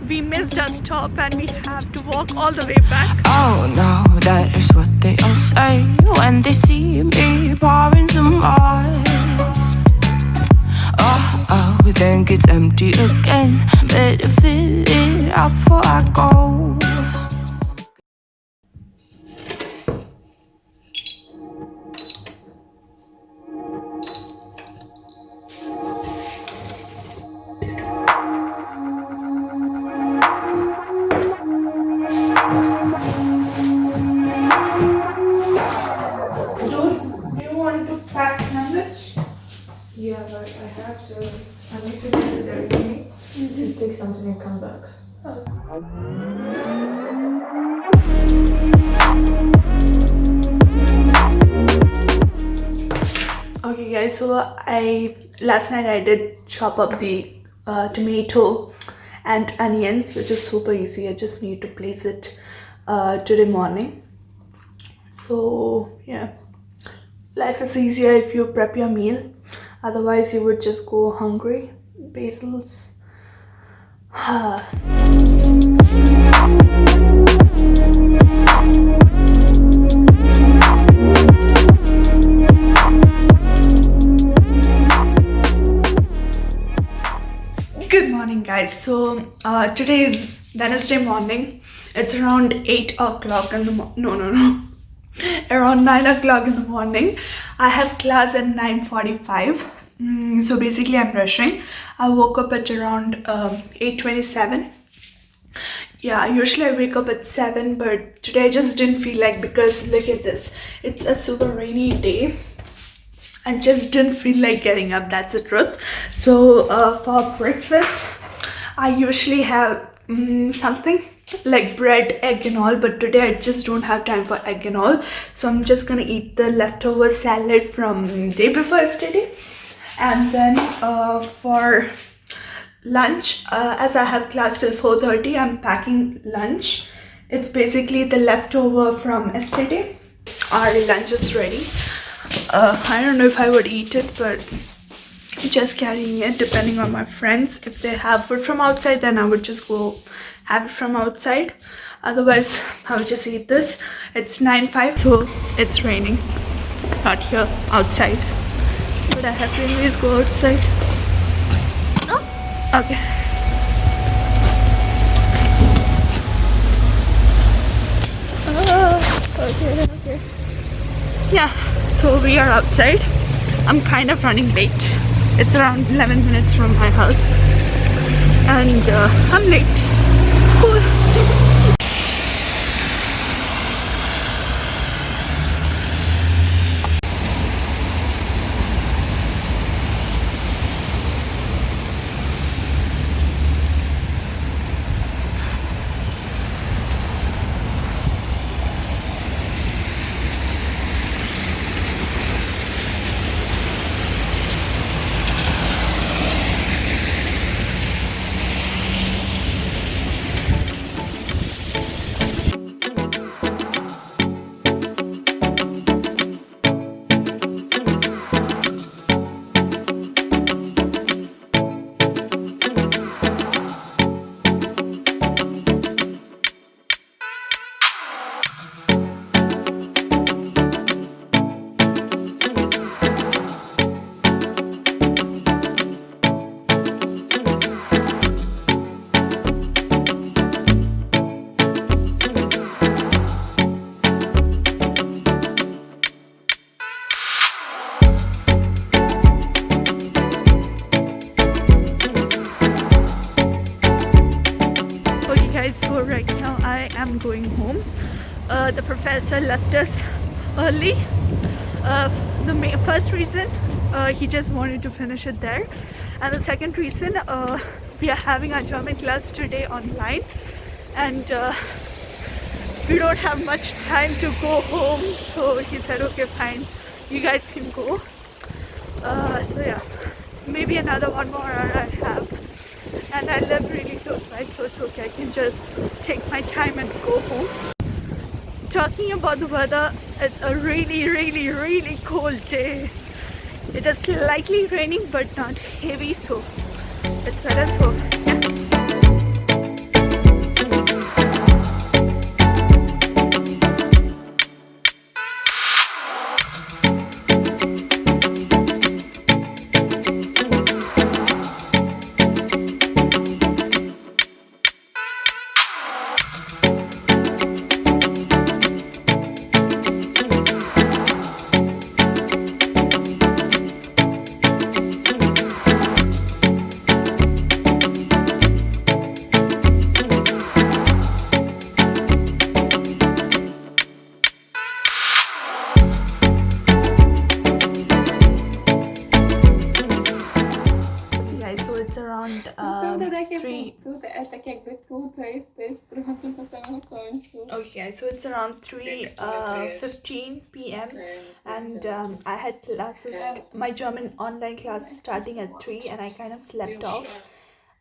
we missed our stop and we have to walk all the way back. Oh no, that is what they all say when they see me pouring some wine. Oh, then it's empty again. Better fill it up before I go. Do you want to pack sandwich? Yeah, but I need to go to the room to take something and come back. Okay guys, so last night I did chop up the tomato and onions, which is super easy. I just need to place it today morning. So yeah, life is easier if you prep your meal, otherwise you would just go hungry. Basils. Good morning guys. So today is Wednesday morning. It's around 8 o'clock in the around 9 o'clock in the morning. I have class at 9:45. So basically I'm rushing. I woke up at around 8:27. Yeah, usually I wake up at 7, but today I just didn't feel like, because look at this, it's a super rainy day. I just didn't feel like getting up, that's the truth. So for breakfast I usually have something like bread, egg and all, but today I just don't have time for egg and all, so I'm just gonna eat the leftover salad from day before yesterday. And then for lunch, as I have class till 4:30, I'm packing lunch. It's basically the leftover from yesterday. Our lunch is ready. I don't know if I would eat it, but just carrying it depending on my friends. If they have food from outside, then I would just go have it from outside. Otherwise I would just eat this. It's 9:05, so it's raining, not here, outside, but I have to anyways go outside. Oh, okay. Okay. Yeah, so we are outside. I'm kind of running late. It's around 11 minutes from my house and I'm late. Cool. So right now I am going home. The professor left us early. The first reason, he just wanted to finish it there, and the second reason, we are having our German class today online, and we don't have much time to go home, so he said okay fine, you guys can go. So yeah, maybe another 1 more hour I have, and I live really close by, so it's okay, I can just take my time and go home. Talking about the weather, it's a really cold day. It is slightly raining but not heavy, so it's better. So yeah. tak jakby tutaj z tej strony na samym końcu. Okay, so it's around 3:15 p.m. and I had classes, my German online class starting at 3 and I kind of slept off.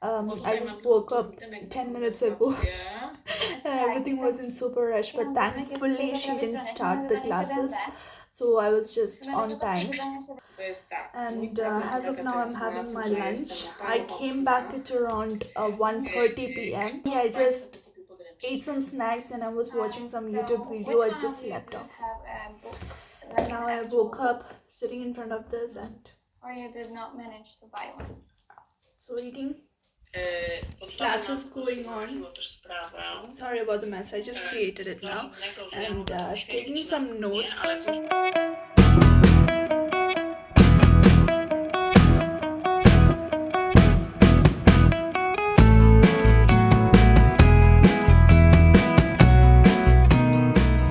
I just woke up 10 minutes ago and everything was in super rush, but thankfully she didn't start the classes, so I was just on time. And as of now I'm having my lunch. I came back at around 1:30 p.m. I just ate some snacks and I was watching some YouTube video. I just slept off. Now I woke up sitting in front of this and Or you did not manage to buy one. so eating. Classes going on. Sorry about the mess, I just created it now. And taking some notes.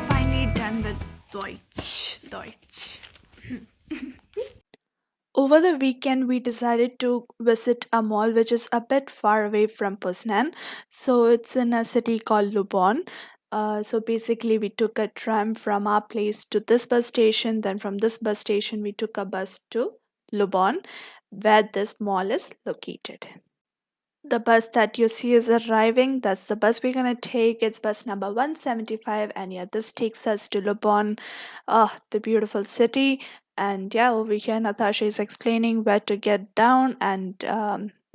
Finally done with Deutsch. Over the weekend, we decided to visit a mall which is a bit far away from Poznan. So it's in a city called Lubon. So basically, we took a tram from our place to this bus station. Then from this bus station, we took a bus to Lubon, where this mall is located. The bus that you see is arriving. That's the bus we're gonna take. It's bus number 175, and yeah, this takes us to Lubon, the beautiful city. And yeah, over here, Natasha is explaining where to get down, and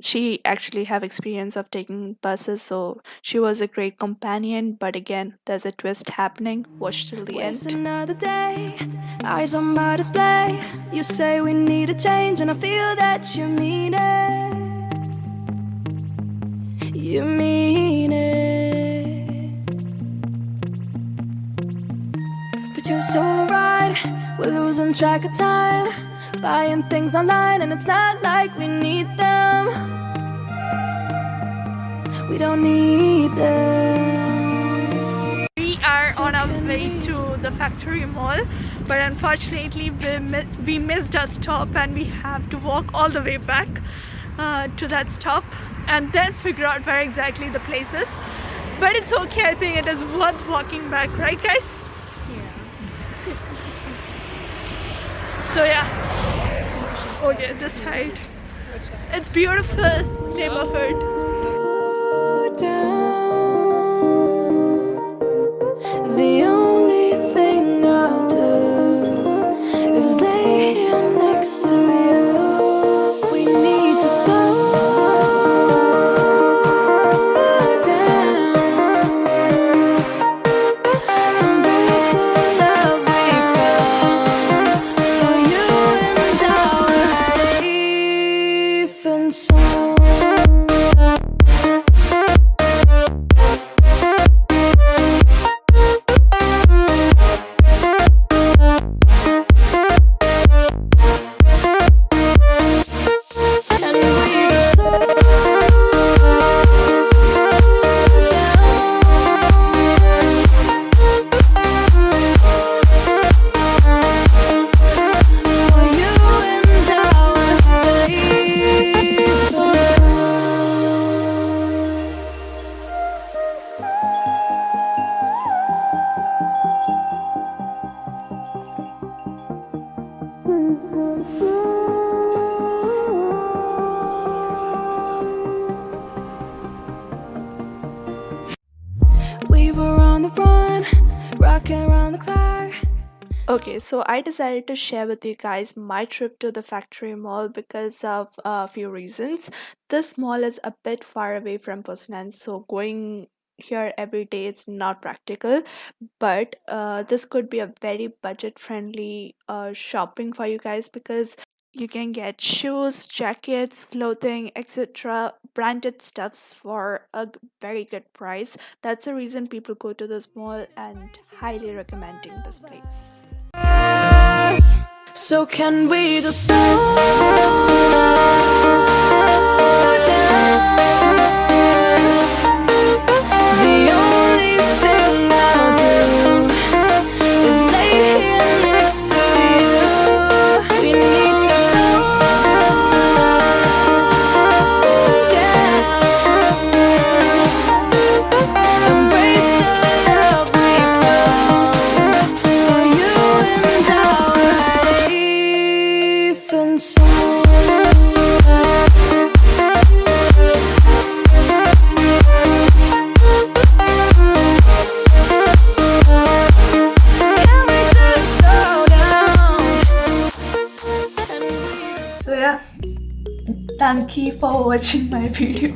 she actually have experience of taking buses, so she was a great companion. But again, there's a twist happening. Watch till the Waste end. another day, eyes on my display. You say we need a change, and I feel that you mean it. You mean it. But you're so right, we're losing track of time, buying things online, and it's not like we need them. We don't need them. We are on our way to the factory mall, but unfortunately we missed our stop and we have to walk all the way back to that stop and then figure out where exactly the place is. But it's okay, I think it is worth walking back, right guys? Yeah. So yeah, okay, this side. It's beautiful neighborhood. The only thing I'll do is lay here next to you. We need to slow down, embrace the love we found. For you and I are safe and sound. We were on the run, rocking around the clock. Okay, so I decided to share with you guys my trip to the factory mall because of a few reasons. This mall is a bit far away from Poznan, so going here every day is not practical. But this could be a very budget friendly shopping for you guys because you can get shoes, jackets, clothing, etc. branded stuffs for a very good price. That's the reason people go to this mall and highly recommending this place. So can we just slow down? The only thing I'll do is lay here next to you. We need to slow down, So yeah, thank you for watching my video.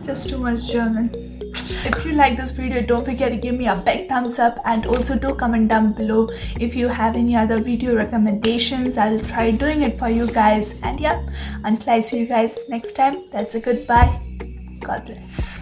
Just too much German. If you like this video, don't forget to give me a big thumbs up, and also do comment down below if you have any other video recommendations. I'll try doing it for you guys. And yeah, until I see you guys next time, that's a goodbye. God bless.